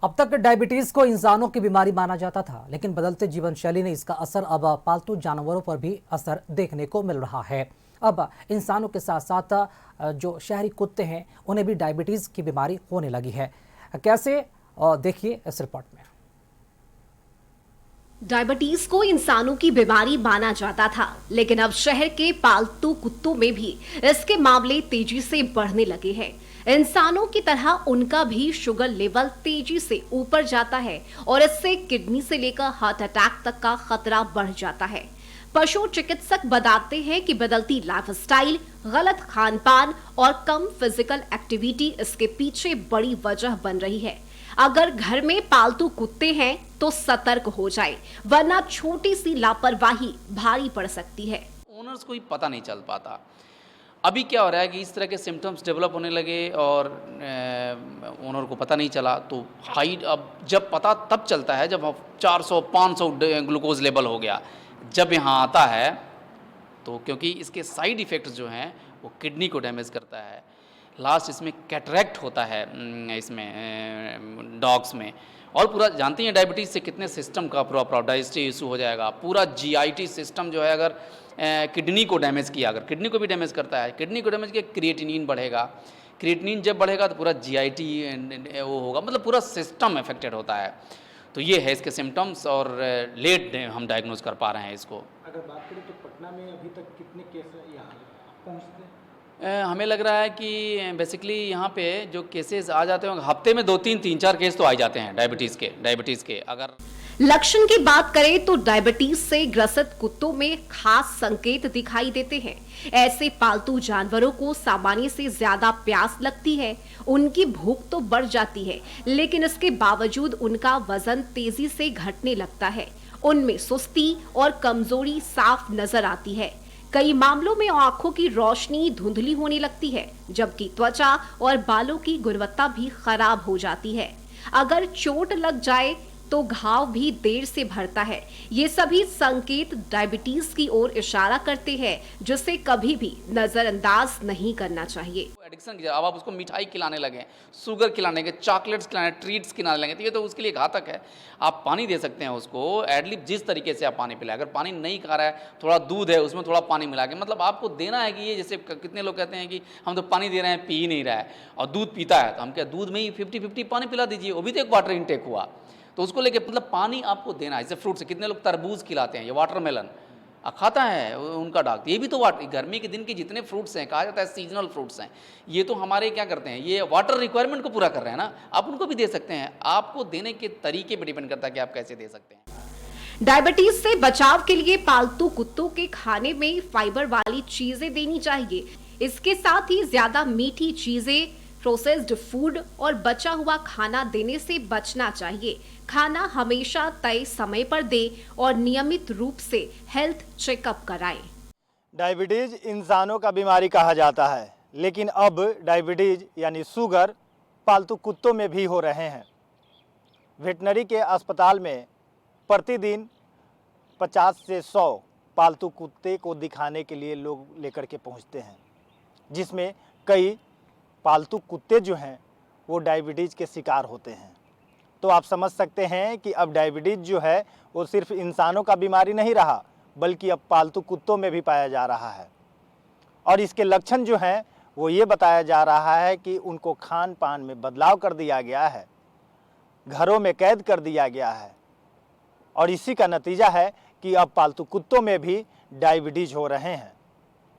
अब तक डायबिटीज को इंसानों की बीमारी माना जाता था, लेकिन बदलते जीवन शैली ने इसका असर अब पालतू जानवरों पर भी असर देखने को मिल रहा है। अब इंसानों के साथ साथ जो शहरी कुत्ते हैं उन्हें भी डायबिटीज की बीमारी होने लगी है। कैसे, देखिए इस रिपोर्ट में। डायबिटीज को इंसानों की बीमारी माना जाता था, लेकिन अब शहर के पालतू कुत्तों में भी इसके मामले तेजी से बढ़ने लगे हैं। इंसानों की तरह उनका भी शुगर लेवल तेजी से ऊपर जाता है और इससे किडनी से लेकर हार्ट अटैक तक का खतरा बढ़ जाता है। पशु चिकित्सक बताते हैं कि बदलती लाइफस्टाइल, गलत खान पान और कम फिजिकल एक्टिविटी इसके पीछे बड़ी वजह बन रही है। अगर घर में पालतू कुत्ते हैं तो सतर्क हो जाए, वरना छोटी सी लापरवाही भारी पड़ सकती है। ओनर्स को ही पता नहीं चल पाता। अभी क्या हो रहा है कि इस तरह के सिम्टम्स डेवलप होने लगे और ओनर को पता नहीं चला, तो हाइट अब जब पता तब चलता है जब 400-500 ग्लूकोज लेवल हो गया। जब यहाँ आता है तो क्योंकि इसके साइड इफ़ेक्ट्स जो हैं वो किडनी को डैमेज करता है। लास्ट इसमें कैटरेक्ट होता है इसमें डॉग्स में। और पूरा जानती हैं डायबिटीज़ से कितने सिस्टम का पूरा डाइजेस्टिव इशू हो जाएगा। पूरा जीआईटी सिस्टम जो है अगर किडनी को डैमेज किया, अगर किडनी को भी डैमेज करता है, किडनी को डैमेज किया, क्रिएटिनिन बढ़ेगा। क्रिएटिनिन जब बढ़ेगा तो पूरा जीआईटी वो होगा, मतलब पूरा सिस्टम अफेक्टेड होता है। तो ये है इसके सिम्टम्स और लेट हम डायग्नोज कर पा रहे हैं इसको। अगर बात करें तो पटना में अभी तक कितने केस यहाँ पहुँचते हैं? हमें लग रहा है कि बेसिकली यहाँ पे जो केसेस आ जाते हैं हफ्ते में 2-3 केस तो आ जाते हैं डायबिटीज़ के। अगर लक्षण की बात करें तो डायबिटीज से ग्रसित कुत्तों में खास संकेत दिखाई देते हैं। ऐसे पालतू जानवरों को सामान्य से ज्यादा प्यास लगती है, उनकी भूख तो बढ़ जाती है, लेकिन इसके बावजूद उनका वजन तेजी से घटने लगता है। उनमें सुस्ती और कमजोरी साफ नजर आती है। कई मामलों में आंखों की रोशनी धुंधली होने लगती है, जबकि त्वचा और बालों की गुणवत्ता भी खराब हो जाती है। अगर चोट लग जाए तो घाव भी देर से भरता है। ये सभी संकेत डायबिटीज की ओर इशारा करते हैं, जिसे कभी भी नजरअंदाज नहीं करना चाहिए। एडिक्शन की अब आप उसको मिठाई खिलाने लगे, शुगर खिलाने के, चॉकलेट्स खिलाने, ट्रीट्स खिलाने लगे, तो ये तो उसके लिए घातक है। आप पानी दे सकते हैं उसको, एटलीस्ट जिस तरीके से आप पानी पिलाएं। अगर पानी नहीं खा रहा है, थोड़ा दूध है उसमें थोड़ा पानी मिला के, मतलब आपको देना है कि ये जैसे कितने लोग कहते हैं कि हम तो पानी दे रहे हैं, पी ही नहीं रहा है, और दूध पीता है, तो हम क्या दूध में ही 50-50 पानी पिला दीजिए, वो भी तो एक वाटर इनटेक हुआ। तो उसको लेके मतलब पानी आपको देना है। जैसे फ्रूट से कितने लोग तरबूज खिलाते हैं, ये वाटरमेलन खाता है उनका डॉक्टर, ये भी तो गर्मी के दिन के जितने फ्रूट्स हैं, कहा जाता है सीजनल फ्रूट्स हैं, ये तो हमारे क्या करते हैं, ये वाटर रिक्वायरमेंट को पूरा कर रहे हैं ना, आप उनको भी दे सकते हैं। आपको देने के तरीके पर डिपेंड करता है कि आप कैसे दे सकते हैं। डायबिटीज से बचाव के लिए पालतू कुत्तों के खाने में फाइबर वाली चीजें देनी चाहिए। इसके साथ ही ज्यादा मीठी चीजें, प्रोसेस्ड फूड और बचा हुआ खाना देने से बचना चाहिए। खाना हमेशा तय समय पर दे और नियमित रूप से हेल्थ चेकअप कराएं। डायबिटीज इंसानों का बीमारी कहा जाता है, लेकिन अब डायबिटीज यानी शुगर पालतू कुत्तों में भी हो रहे हैं। वेटनरी के अस्पताल में प्रतिदिन 50 से 100 पालतू कुत्ते को दिखाने के लिए लोग लेकर के पहुंचते हैं, जिसमें कई पालतू कुत्ते जो हैं वो डायबिटीज़ के शिकार होते हैं। तो आप समझ सकते हैं कि अब डायबिटीज़ जो है वो सिर्फ इंसानों का बीमारी नहीं रहा, बल्कि अब पालतू कुत्तों में भी पाया जा रहा है। और इसके लक्षण जो हैं वो ये बताया जा रहा है कि उनको खान पान में बदलाव कर दिया गया है, घरों में कैद कर दिया गया है, और इसी का नतीजा है कि अब पालतू कुत्तों में भी डायबिटीज़ हो रहे हैं।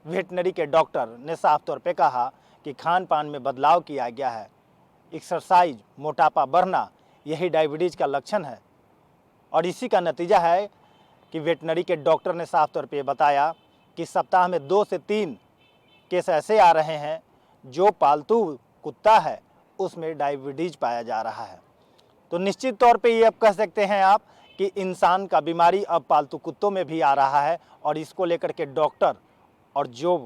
वेटनरी के डॉक्टर ने साफ तौर पे कहा कि खान पान में बदलाव किया गया है, एक्सरसाइज, मोटापा बढ़ना, यही डायबिटीज़ का लक्षण है। और इसी का नतीजा है कि वेटनरी के डॉक्टर ने साफ तौर पे बताया कि सप्ताह में 2 से 3 केस ऐसे आ रहे हैं जो पालतू कुत्ता है उसमें डायबिटीज़ पाया जा रहा है। तो निश्चित तौर पे ये अब कह सकते हैं आप कि इंसान का बीमारी अब पालतू कुत्तों में भी आ रहा है, और इसको लेकर के डॉक्टर और जो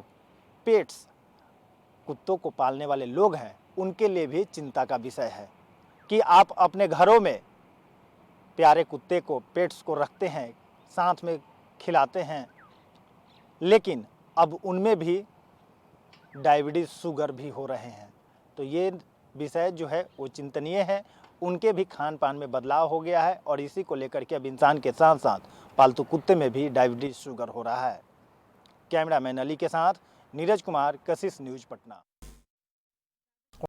पेट्स कुत्तों को पालने वाले लोग हैं उनके लिए भी चिंता का विषय है कि आप अपने घरों में प्यारे कुत्ते को, पेट्स को रखते हैं, साथ में खिलाते हैं, लेकिन अब उनमें भी डायबिटीज़, शुगर भी हो रहे हैं। तो ये विषय जो है वो चिंतनीय है, उनके भी खान पान में बदलाव हो गया है और इसी को लेकर के अब इंसान के साथ साथ पालतू कुत्ते में भी डायबिटीज़ शुगर हो रहा है। कैमरामैन अली के साथ नीरज कुमार, कशिश न्यूज़, पटना।